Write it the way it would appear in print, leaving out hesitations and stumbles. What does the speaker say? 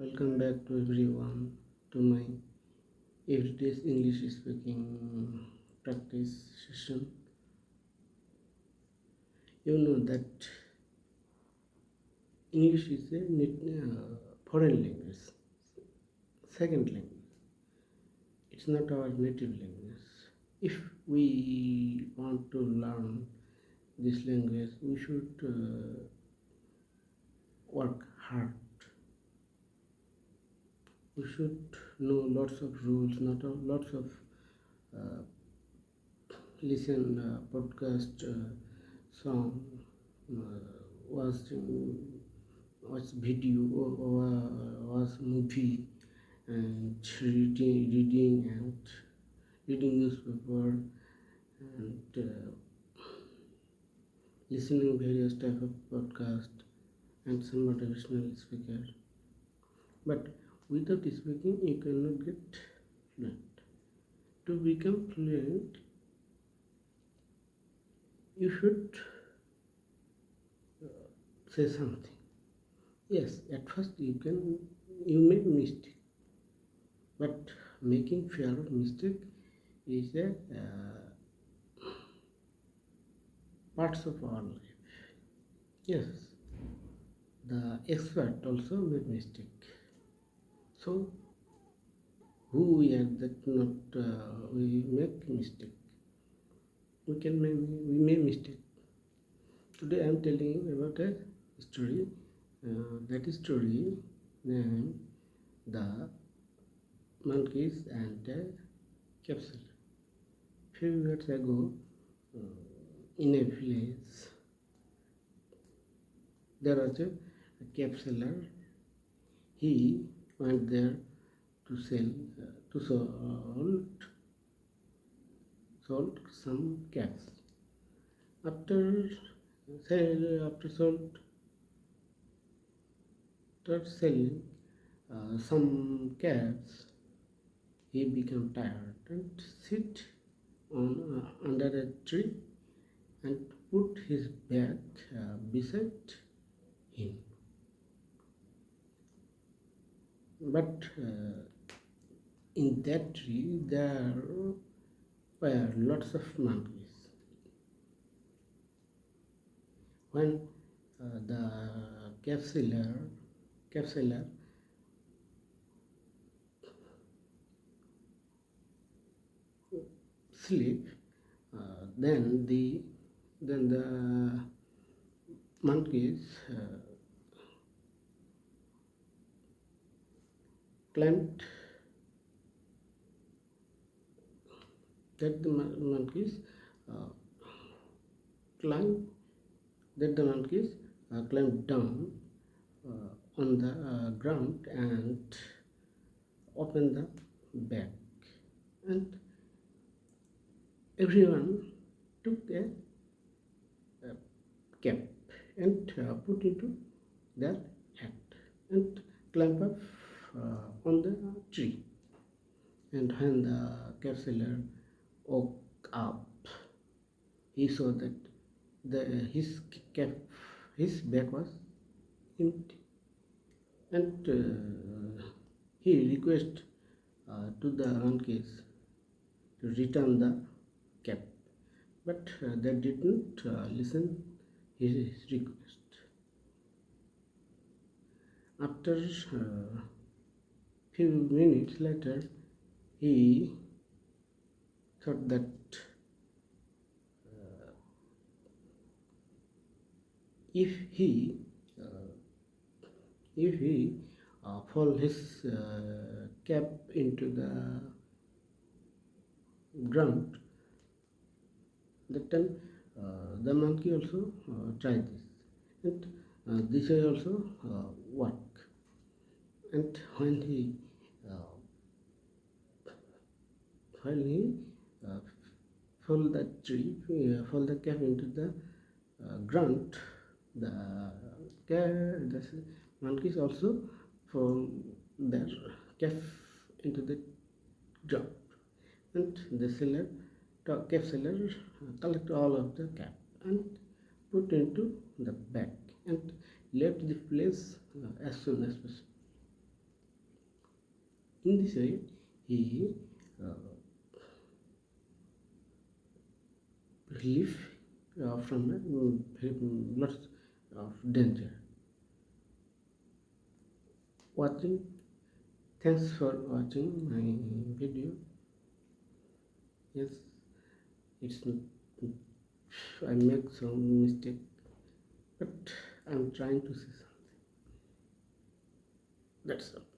Welcome back to everyone to my everyday English speaking practice session. You know that English is a foreign language, second language. It's not our native language. If we want to learn this language, we should work hard. We should know lots of rules, not lots of uh, listen podcast, song, watch video or watch movie and reading newspaper and listening various type of podcast and some motivational speaker. But without speaking, you cannot get fluent. To become fluent, you should say something. Yes, at first you make mistake, but making fear of mistake is a parts of our life. Yes, the expert also made mistake. So who we are that not we make mistake. We make mistake. Today I am telling you about a story. That story named the monkeys and the capsule. Few years ago, in a village, there was a capsuler. He went there to sell to sold some caps. After after selling some caps, he became tired and sit on under a tree and put his bag beside him. But in that tree there were lots of monkeys. When the capsular sleep, then the monkeys climbed that the monkeys uh, climbed that the monkeys climbed down on the ground and opened the bag, and everyone took a cap and put into their hat and climbed up on the tree. And when the capsular woke up, he saw that cap, his bag was empty, and he requested to the monkeys to return the cap, but they didn't listen his request. After few minutes later, he thought that if he uh, if he fall his cap into the ground, that time the monkey also tried this, and this way also work. And uh, when he uh, fall the cap into the ground, the monkeys also fall their cap into the ground, and the cap seller collect all of the cap and put into the bag and left the place as soon as possible. In this way, he relief from lots of danger. Watching. Thanks for watching my video. Yes, it's I make some mistake, but I'm trying to say something. That's all.